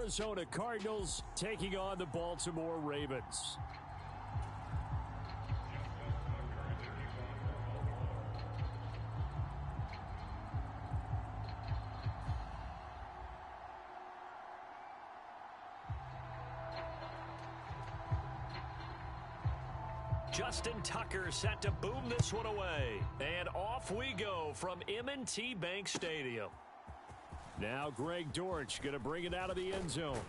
Arizona Cardinals taking on the Baltimore Ravens. Justin Tucker set to boom this one away. And off we go from M&T Bank Stadium. Now Greg Dortch going to bring it out of the end zone.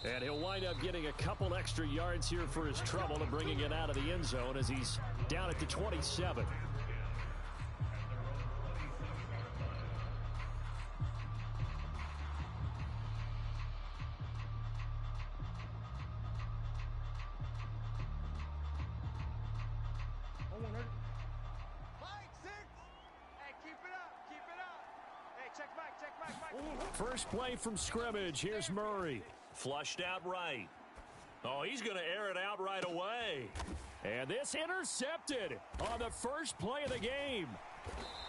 And he'll wind up getting a couple extra yards here for his trouble and bringing it out of the end zone as he's down at the 27. First play from scrimmage. Here's Murray. Flushed out right. Oh, he's going to air it out right away. And this intercepted on the first play of the game.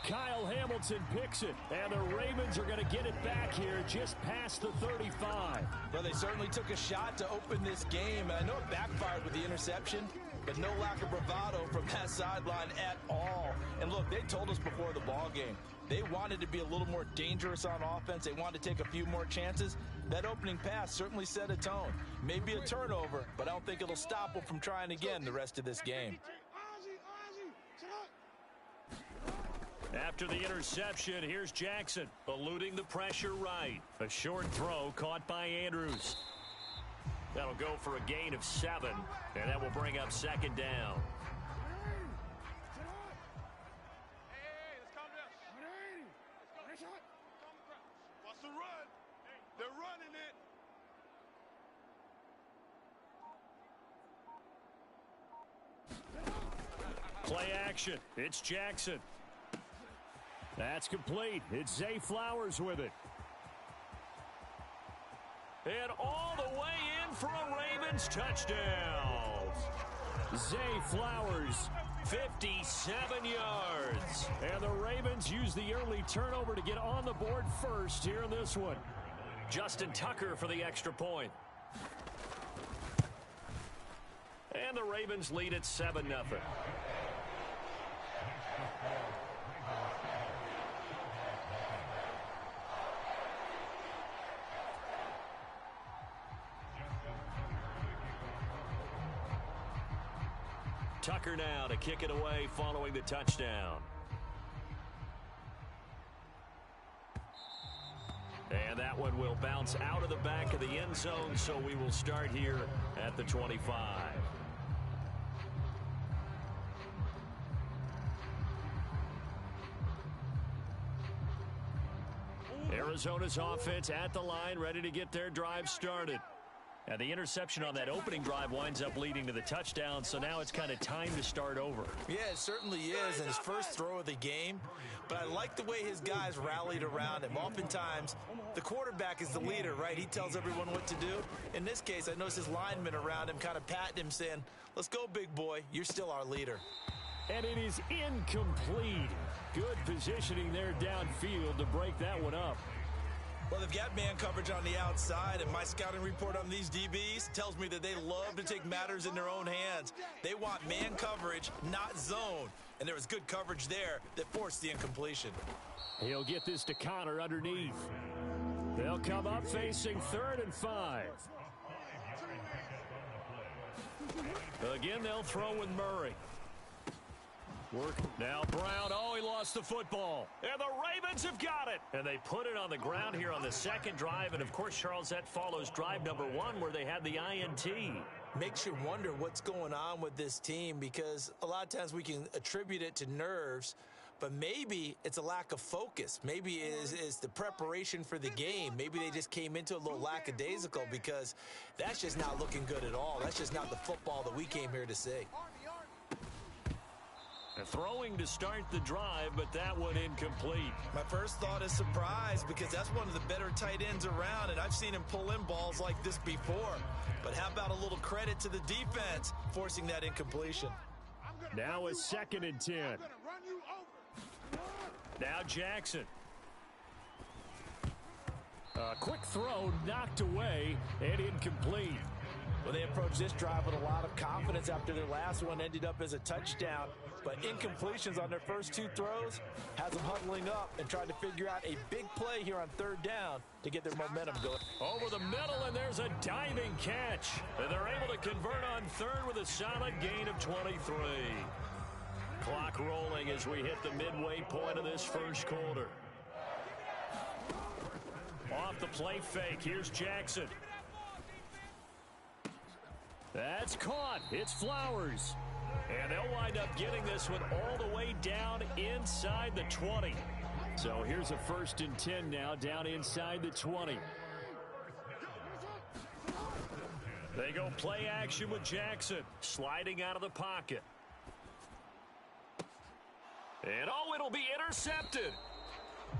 Kyle Hamilton picks it, and the Ravens are going to get it back here just past the 35. Well, they certainly took a shot to open this game, and I know it backfired with the interception, but no lack of bravado from that sideline at all. And look, they told us before the ball game, they wanted to be a little more dangerous on offense. They wanted to take a few more chances. That opening pass certainly set a tone. Maybe a turnover, but I don't think it'll stop them from trying again the rest of this game. After the interception, here's Jackson, eluding the pressure right. A short throw caught by Andrews. That'll go for a gain of 7, and that will bring up second down. What's the run? They're running it. Play action. It's Jackson. That's complete. It's Zay Flowers with it. And all the way in for a Ravens touchdown. Zay Flowers, 57 yards. And the Ravens use the early turnover to get on the board first here in this one. Justin Tucker for the extra point. And the Ravens lead at 7-0. Tucker now to kick it away following the touchdown. And that one will bounce out of the back of the end zone, so we will start here at the 25. Arizona's offense at the line, ready to get their drive started. And the interception on that opening drive winds up leading to the touchdown, so now it's kind of time to start over. Yeah, it certainly is, and his first throw of the game. But I like the way his guys rallied around him. Oftentimes, the quarterback is the leader, right? He tells everyone what to do. In this case, I noticed his linemen around him kind of patting him, saying, let's go, big boy. You're still our leader. And it is incomplete. Good positioning there downfield to break that one up. Well, they've got man coverage on the outside, and my scouting report on these DBs tells me that they love to take matters in their own hands. They want man coverage, not zone. And there was good coverage there that forced the incompletion. He'll get this to Connor underneath. They'll come up facing 3rd and 5. Again, they'll throw with Murray. Work now Brown. Oh, he lost the football. And the Ravens have got it. And they put it on the ground here on the second drive. And, of course, Charles, that follows drive number 1 where they had the INT. Makes you wonder what's going on with this team, because a lot of times we can attribute it to nerves, but maybe it's a lack of focus. Maybe it's the preparation for the game. Maybe they just came into a little lackadaisical, because that's just not looking good at all. That's just not the football that we came here to see. Throwing to start the drive, but that one incomplete. My first thought is surprise, because that's one of the better tight ends around, and I've seen him pull in balls like this before. But how about a little credit to the defense forcing that incompletion? Now a 2nd and 10. Now Jackson. A quick throw knocked away and incomplete. Well, they approached this drive with a lot of confidence after their last one ended up as a touchdown. But incompletions on their first two throws has them huddling up and trying to figure out a big play here on third down to get their momentum going. Over the middle, and there's a diving catch. And they're able to convert on third with a solid gain of 23. Clock rolling as we hit the midway point of this first quarter. Off the play fake, here's Jackson. That's caught. It's Flowers. And they'll wind up getting this one all the way down inside the 20. So here's a 1st and 10 now, down inside the 20. They go play action with Jackson, sliding out of the pocket. And oh, it'll be intercepted.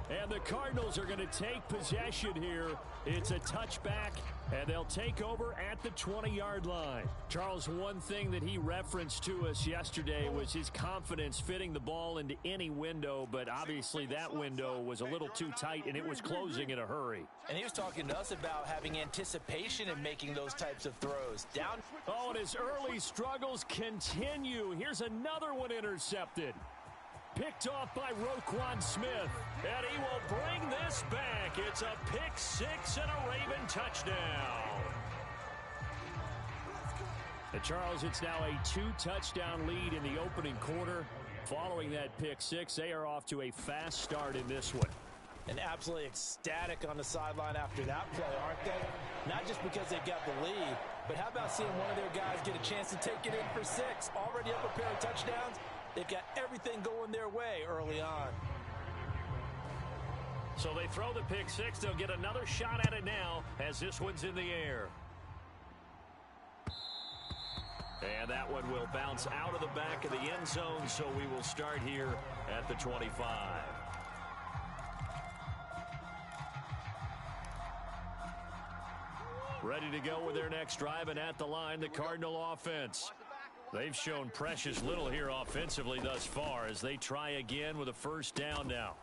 And the Cardinals are going to take possession here. It's a touchback, and they'll take over at the 20-yard line. Charles, one thing that he referenced to us yesterday was his confidence fitting the ball into any window, but obviously that window was a little too tight, and it was closing in a hurry. And he was talking to us about having anticipation in making those types of throws. Down. Oh, and his early struggles continue. Here's another one intercepted. Picked off by Roquan Smith, and he will bring this back. It's a pick six and a Raven touchdown. And Charles, it's now a 2-touchdown lead in the opening quarter. Following that pick six, they are off to a fast start in this one. And absolutely ecstatic on the sideline after that play, aren't they? Not just because they got the lead, but how about seeing one of their guys get a chance to take it in for 6? Already up a pair of touchdowns. They've got everything going their way early on. So they throw the pick six. They'll get another shot at it now as this one's in the air. And that one will bounce out of the back of the end zone, so we will start here at the 25. Ready to go with their next drive, and at the line, the Cardinal offense. They've shown precious little here offensively thus far as they try again with a first down now.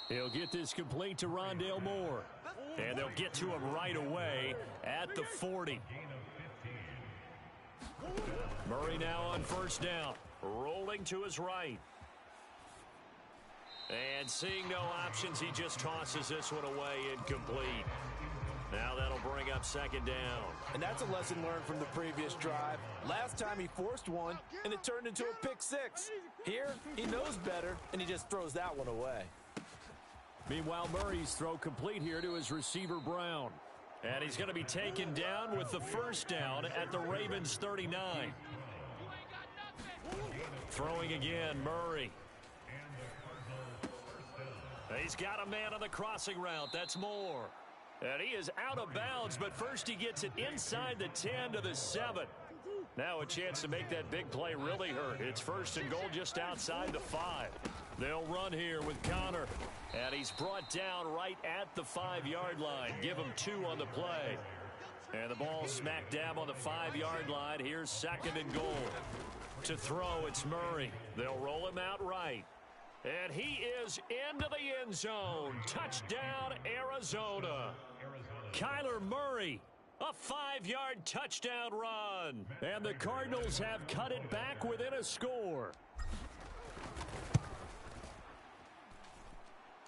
He'll get this complete to Rondale Moore. And they'll get to him right away at the 40. Murray now on first down. Rolling to his right. And seeing no options, he just tosses this one away incomplete. Now that'll bring up second down. And that's a lesson learned from the previous drive. Last time he forced one, and it turned into a pick six. Here, he knows better, and he just throws that one away. Meanwhile, Murray's throw complete here to his receiver, Brown. And he's going to be taken down with the first down at the Ravens' 39. Throwing again, Murray. He's got a man on the crossing route. That's Moore. And he is out of bounds, but first he gets it inside the 10 to the 7. Now a chance to make that big play really hurt. It's first and goal just outside the 5. They'll run here with Connor. And he's brought down right at the 5-yard line. Give him 2 on the play. And the ball smack dab on the 5-yard line. Here's second and goal. To throw, it's Murray. They'll roll him out right. And he is into the end zone. Touchdown, Arizona. Kyler Murray, a 5-yard touchdown run. And the Cardinals have cut it back within a score.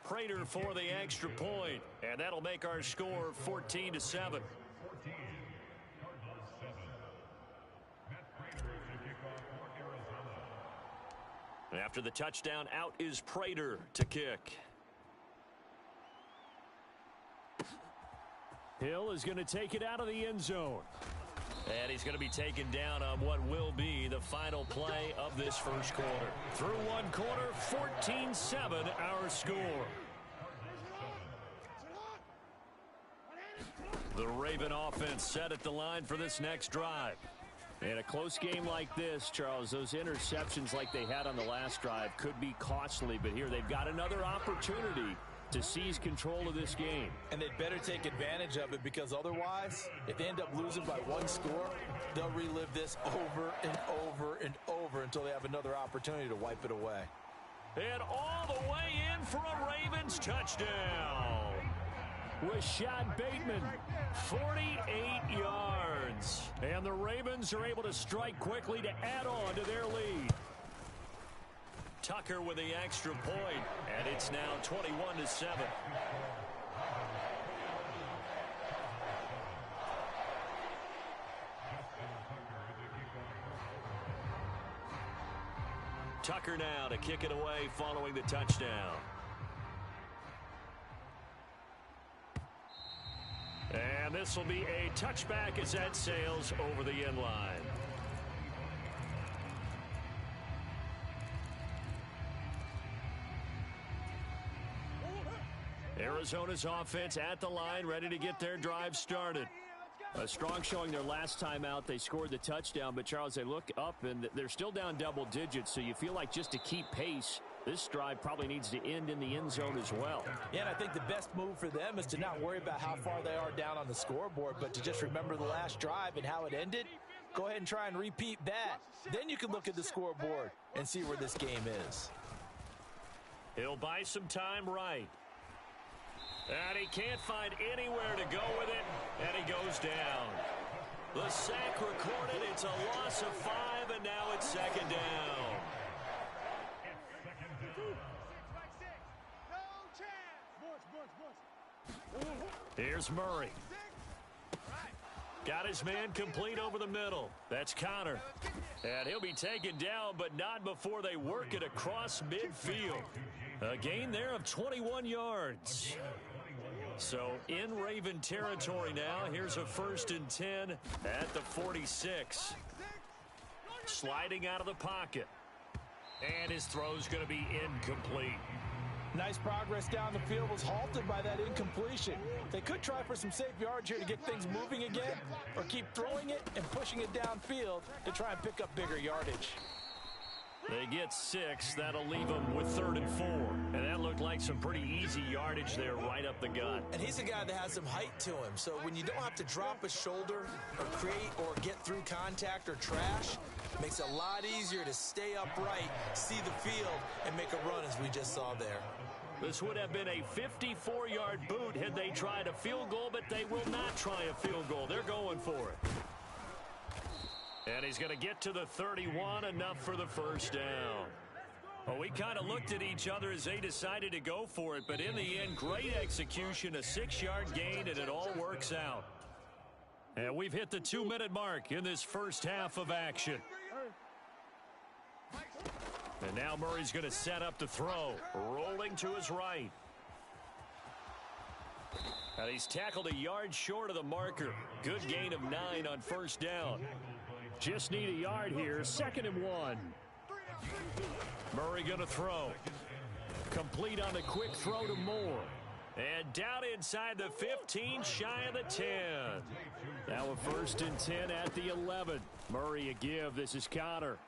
Prater for the extra point. And that'll make our score 14-7. After the touchdown, out is Prater to kick. Hill is going to take it out of the end zone. And he's going to be taken down on what will be the final play of this first quarter. Through one quarter, 14-7 our score. The Raven offense set at the line for this next drive. In a close game like this, Charles, those interceptions like they had on the last drive could be costly, but here they've got another opportunity to seize control of this game. And they'd better take advantage of it, because otherwise, if they end up losing by 1 score, they'll relive this over and over and over until they have another opportunity to wipe it away. And all the way in for a Ravens touchdown. Rashad Bateman, 48 yards. And the Ravens are able to strike quickly to add on to their lead. Tucker with the extra point, and it's now 21-7. Tucker now to kick it away following the touchdown. And this will be a touchback as that sails over the end line. Arizona's offense at the line, ready to get their drive started. A strong showing their last time out. They scored the touchdown, but Charles, they look up and they're still down double digits, so you feel like just to keep pace, this drive probably needs to end in the end zone as well. Yeah, and I think the best move for them is to not worry about how far they are down on the scoreboard, but to just remember the last drive and how it ended. Go ahead and try and repeat that. Then you can look at the scoreboard and see where this game is. He'll buy some time right. And he can't find anywhere to go with it, and he goes down. The sack recorded. It's a loss of 5, and now it's second down. Here's Murray. Got his man complete over the middle. That's Connor. And he'll be taken down, but not before they work it across midfield. A gain there of 21 yards. So in Raven territory now. Here's a 1st and 10 at the 46. Sliding out of the pocket. And his throw's going to be incomplete. Nice progress down the field was halted by that incompletion. They could try for some safe yards here to get things moving again, or keep throwing it and pushing it downfield to try and pick up bigger yardage. They get 6. That'll leave them with 3rd and 4. And that looked like some pretty easy yardage there right up the gut. And he's a guy that has some height to him. So when you don't have to drop a shoulder or create or get through contact or trash, it makes it a lot easier to stay upright, see the field, and make a run as we just saw there. This would have been a 54-yard boot had they tried a field goal, but they will not try a field goal. They're going for it. And he's going to get to the 31, enough for the first down. Well, we kind of looked at each other as they decided to go for it, but in the end, great execution, a 6-yard gain, and it all works out. And we've hit the 2-minute mark in this first half of action. And now Murray's going to set up the throw, rolling to his right. And he's tackled a yard short of the marker. Good gain of 9 on first down. Just need a yard here, 2nd and 1. Murray going to throw. Complete on the quick throw to Moore. And down inside the 15, shy of the 10. Now a 1st and 10 at the 11. Murray a give. This is Connor.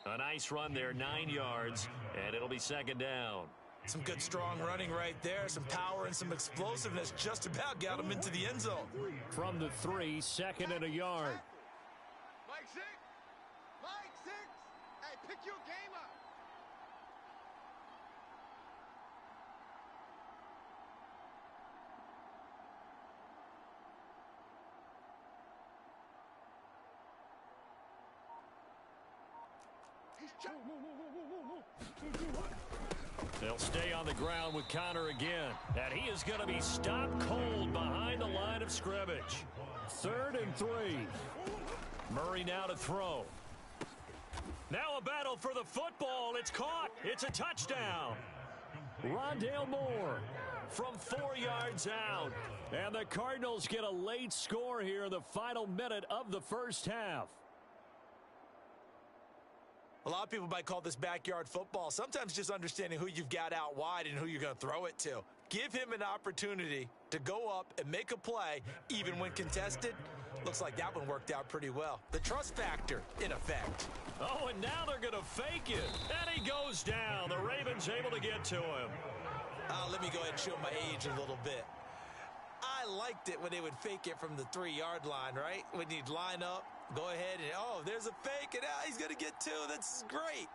A nice run there, 9 yards, and it'll be 2nd down. Some good strong running right there. Some power and some explosiveness just about got him into the end zone. From the 3, 2nd and a yard. Mike 6. Mike 6. Hey, pick your game up. They'll stay on the ground with Connor again. And he is going to be stopped cold behind the line of scrimmage. 3rd and 3. Murray now to throw. Now a battle for the football. It's caught. It's a touchdown. Rondale Moore from 4 yards out. And the Cardinals get a late score here in the final minute of the first half. A lot of people might call this backyard football. Sometimes just understanding who you've got out wide and who you're going to throw it to. Give him an opportunity to go up and make a play, even when contested. Looks like that one worked out pretty well. The trust factor, in effect. Oh, and now they're going to fake it. And he goes down. The Ravens able to get to him. Let me go ahead and show my age a little bit. I liked it when they would fake it from the 3-yard line, right? When you'd line up, go ahead and, oh, there's a fake, and he's going to get 2. That's great.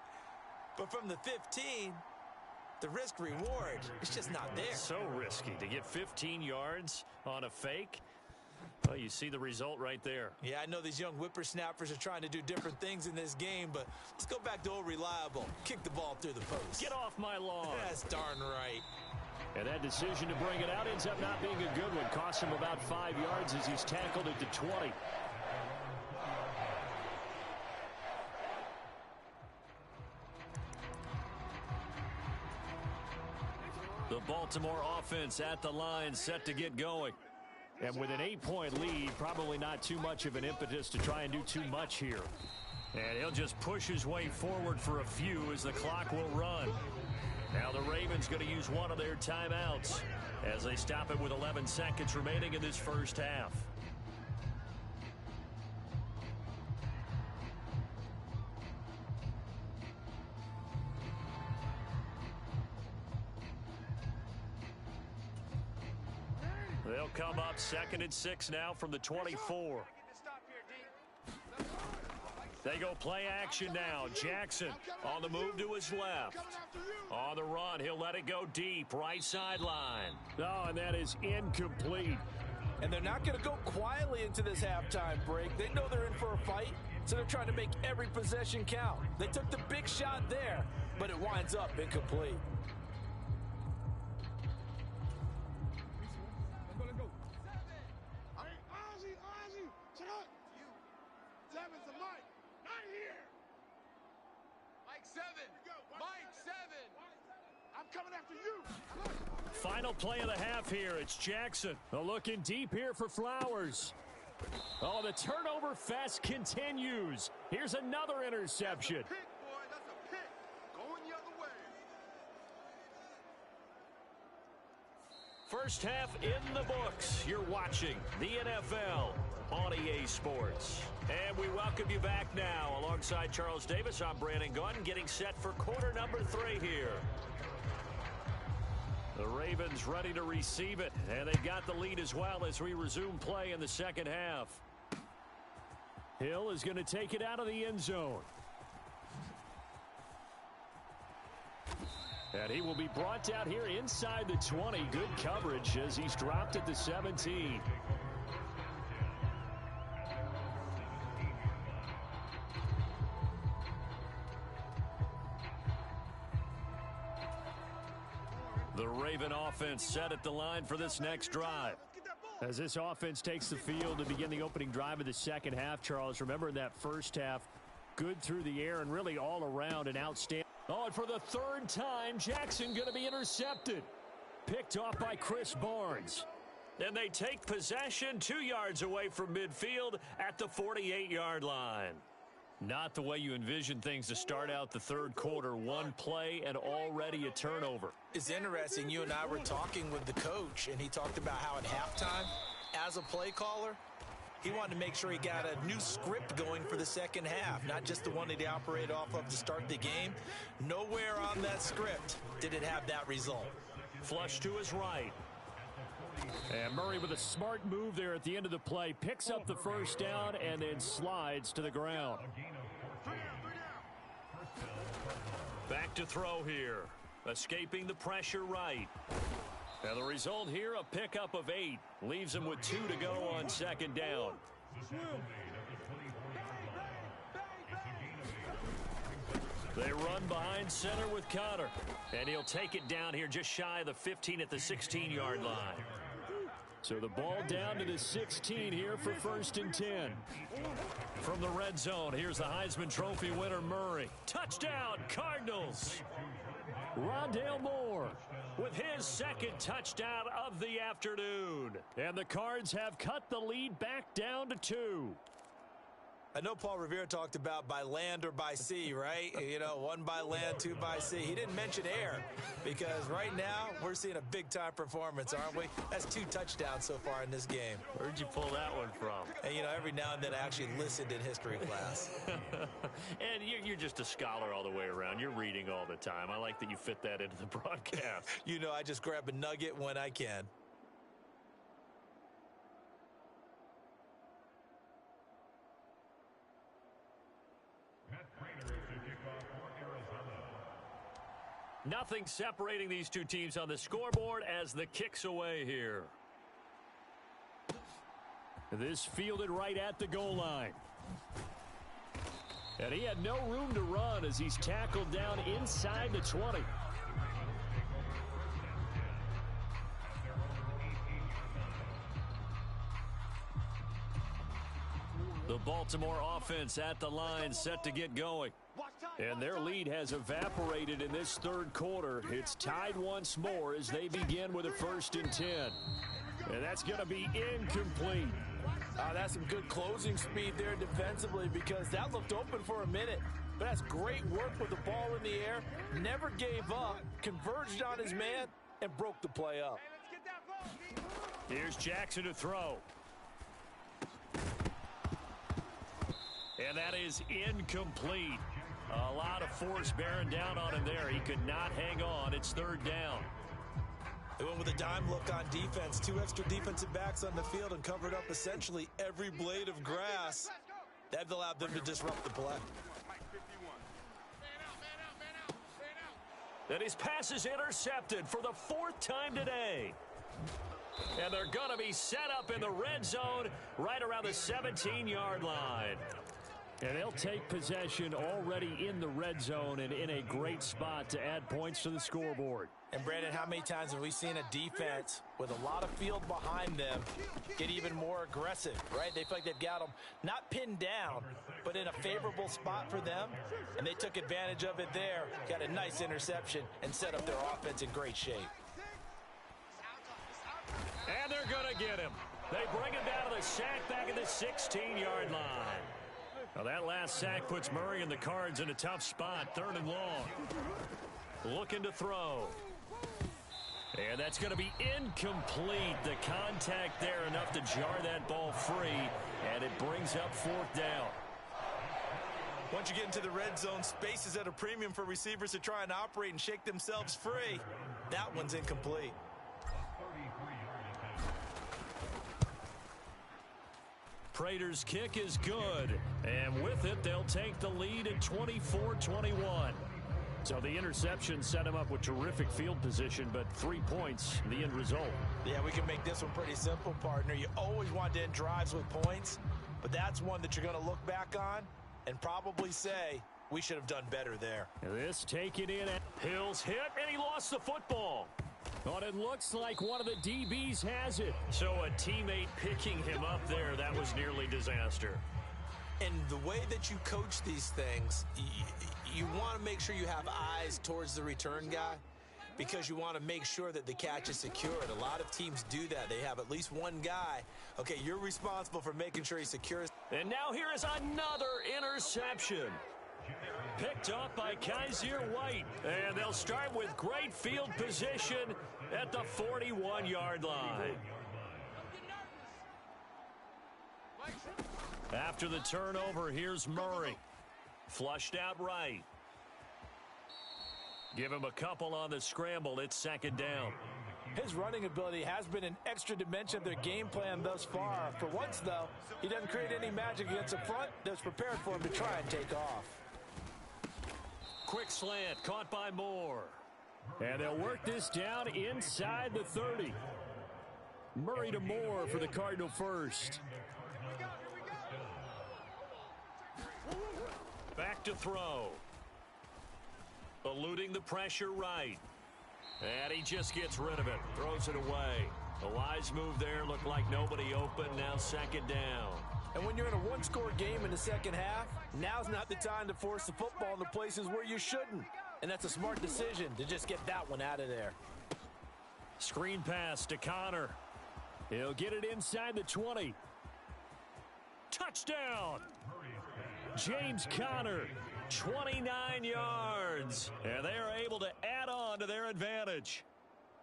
But from the 15, The risk reward, it's just not there. So risky to get 15 yards on a fake. Well, you see the result right there. Yeah, I know these young whippersnappers are trying to do different things in this game, but let's go back to old reliable. Kick the ball through the post. Get off my lawn. That's darn right. And that decision to bring it out ends up not being a good one. Costs him about 5 yards as he's tackled at the 20. The Baltimore offense at the line, set to get going. And with an 8-point lead, probably not too much of an impetus to try and do too much here. And he'll just push his way forward for a few as the clock will run. Now the Ravens going to use one of their timeouts as they stop it with 11 seconds remaining in this first half. They'll come up 2nd and 6 now from the 24. They go play action now. Jackson on the move to his left. On the run, he'll let it go deep, right sideline. Oh, and that is incomplete. And they're not going to go quietly into this halftime break. They know they're in for a fight, so they're trying to make every possession count. They took the big shot there, but it winds up incomplete. Final play of the half here. It's Jackson. Looking deep here for Flowers. Oh, the turnover fest continues. Here's another interception. Pick, boy, that's a pick. Going the other way. First half in the books. You're watching the NFL on EA Sports. And we welcome you back now. Alongside Charles Davis, I'm Brandon Gunn, getting set for quarter number 3 here. The Ravens ready to receive it, and they've got the lead as well as we resume play in the second half. Hill is going to take it out of the end zone. And he will be brought down here inside the 20. Good coverage as he's dropped at the 17. The Raven offense set at the line for this next drive. As this offense takes the field to begin the opening drive of the second half, Charles, remember in that first half, good through the air and really all around an outstanding. Oh, and for the 3rd time, Jackson going to be intercepted. Picked off by Chris Barnes. And they take possession 2 yards away from midfield at the 48-yard line. Not the way you envision things to start out the third quarter. One play and already a turnover. It's interesting. You and I were talking with the coach, and he talked about how at halftime, as a play caller, he wanted to make sure he got a new script going for the second half, not just the one that he operated off of to start the game. Nowhere on that script did it have that result. Flush to his right. And Murray with a smart move there at the end of the play. Picks up the first down and then slides to the ground. Back to throw here. Escaping the pressure right. And the result here, a pickup of 8. Leaves him with 2 to go on second down. They run behind center with Connor. And he'll take it down here just shy of the 15 at the 16-yard line. So the ball down to the 16 here for 1st and 10. From the red zone, here's the Heisman Trophy winner, Murray. Touchdown, Cardinals. Rondale Moore with his 2nd touchdown of the afternoon. And the Cards have cut the lead back down to 2. I know Paul Revere talked about by land or by sea, right? You know, 1 by land, 2 by sea. He didn't mention air because right now we're seeing a big-time performance, aren't we? That's 2 touchdowns so far in this game. Where'd you pull that one from? And, you know, every now and then I actually listened in history class. And you're just a scholar all the way around. You're reading all the time. I like that you fit that into the broadcast. You know, I just grab a nugget when I can. Nothing separating these two teams on the scoreboard as the kick's away here. This fielded right at the goal line. And he had no room to run as he's tackled down inside the 20. The Baltimore offense at the line set to get going. And their lead has evaporated in this third quarter. It's tied once more as they begin with a 1st and 10. And that's going to be incomplete. That's some good closing speed there defensively because that looked open for a minute. But that's great work with the ball in the air. Never gave up, converged on his man, and broke the play up. Here's Jackson to throw. And that is incomplete. A lot of force bearing down on him there. He could not hang on. It's 3rd down. They went with a dime look on defense. 2 extra defensive backs on the field and covered up essentially every blade of grass. That allowed them to disrupt the play. And his pass is intercepted for the 4th time today. And they're going to be set up in the red zone right around the 17-yard line. And they'll take possession already in the red zone and in a great spot to add points to the scoreboard. And Brandon, how many times have we seen a defense with a lot of field behind them get even more aggressive, right? They feel like they've got them not pinned down, but in a favorable spot for them. And they took advantage of it there, got a nice interception, and set up their offense in great shape. And they're going to get him. They bring him down to the sack back at the 16-yard line. Now that last sack puts Murray and the Cards in a tough spot, 3rd and long. Looking to throw. And that's going to be incomplete. The contact there enough to jar that ball free, and it brings up 4th down. Once you get into the red zone, space is at a premium for receivers to try and operate and shake themselves free. That one's incomplete. Prater's kick is good, and with it, they'll take the lead at 24-21. So the interception set him up with terrific field position, but 3 points, the end result. Yeah, we can make this one pretty simple, partner. You always want to end drives with points, but that's one that you're going to look back on and probably say, we should have done better there. This taken in. Hill's hit, and he lost the football. But it looks like one of the DBs has it. So a teammate picking him up there, that was nearly disaster. And the way that you coach these things, you want to make sure you have eyes towards the return guy because you want to make sure that the catch is secured. A lot of teams do that. They have at least one guy. Okay, you're responsible for making sure he's secure. And now here is another interception. Picked up by Kaiser White. And they'll start with great field position at the 41-yard line. After the turnover, here's Murray. Flushed out right. Give him a couple on the scramble. It's 2nd down. His running ability has been an extra dimension of their game plan thus far. For once, though, he doesn't create any magic against the front that's prepared for him to try and take off. Quick slant, caught by Moore. And they'll work this down inside the 30. Murray to Moore for the Cardinal first. Back to throw. Eluding the pressure right. And he just gets rid of it. Throws it away. A wise move there. Looked like nobody open. Now 2nd down. And when you're in a one-score game in the second half, now's not the time to force the football in the places where you shouldn't. And that's a smart decision to just get that one out of there. Screen pass to Connor. He'll get it inside the 20. Touchdown! James Conner, 29 yards. And they are able to add on to their advantage.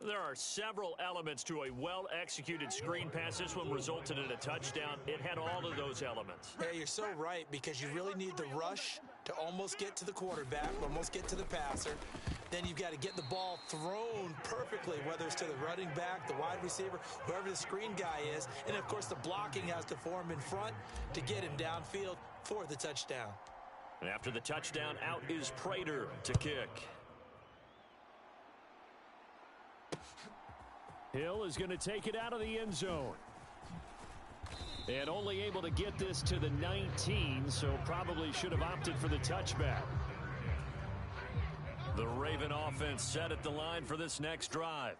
There are several elements to a well-executed screen pass. This one resulted in a touchdown. It had all of those elements. Yeah, you're so right, because you really need the rush to almost get to the quarterback, almost get to the passer. Then you've got to get the ball thrown perfectly, whether it's to the running back, the wide receiver, whoever the screen guy is. And, of course, the blocking has to form in front to get him downfield for the touchdown. And after the touchdown, out is Prater to kick. Hill is going to take it out of the end zone. And only able to get this to the 19, so probably should have opted for the touchback. The Raven offense set at the line for this next drive.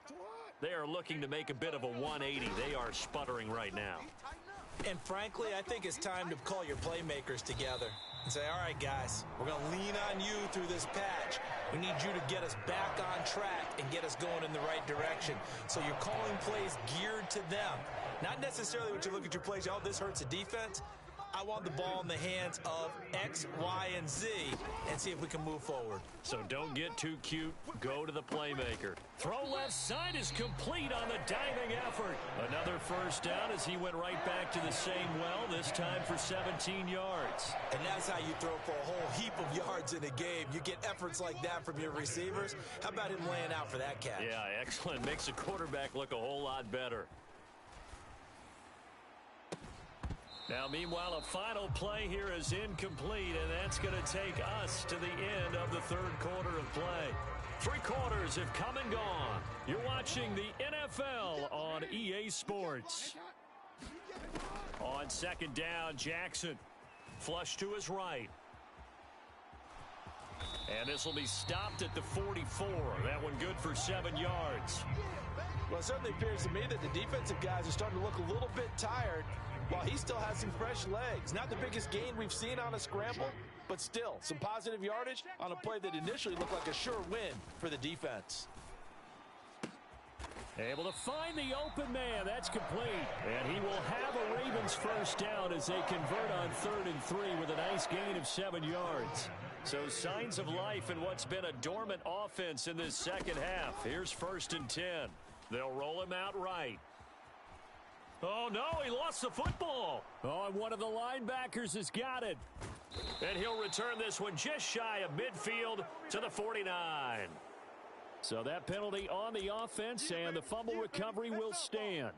They are looking to make a bit of a 180. They are sputtering right now. And frankly, I think it's time to call your playmakers together and say, all right, guys, we're going to lean on you through this patch. We need you to get us back on track and get us going in the right direction. So you're calling plays geared to them. Not necessarily when you look at your plays, oh, this hurts the defense. I want the ball in the hands of X, Y, and Z and see if we can move forward. So don't get too cute. Go to the playmaker. Throw left side is complete on the diving effort. Another first down as he went right back to the same well, this time for 17 yards. And that's how you throw for a whole heap of yards in a game. You get efforts like that from your receivers. How about him laying out for that catch? Yeah, excellent. Makes the quarterback look a whole lot better. Now, meanwhile, a final play here is incomplete, and that's going to take us to the end of the third quarter of play. 3 quarters have come and gone. You're watching the NFL on EA Sports. On second down, Jackson. Flush to his right. And this will be stopped at the 44. That one good for 7 yards. Well, it certainly appears to me that the defensive guys are starting to look a little bit tired, while he still has some fresh legs. Not the biggest gain we've seen on a scramble, but still some positive yardage on a play that initially looked like a sure win for the defense. Able to find the open man. That's complete. And he will have a Ravens first down as they convert on 3rd and 3 with a nice gain of 7 yards. So signs of life in what's been a dormant offense in this second half. Here's 1st and 10. They'll roll him out right. Oh, no, he lost the football. Oh, and one of the linebackers has got it. And he'll return this one just shy of midfield to the 49. So that penalty on the offense, and the fumble recovery will stand.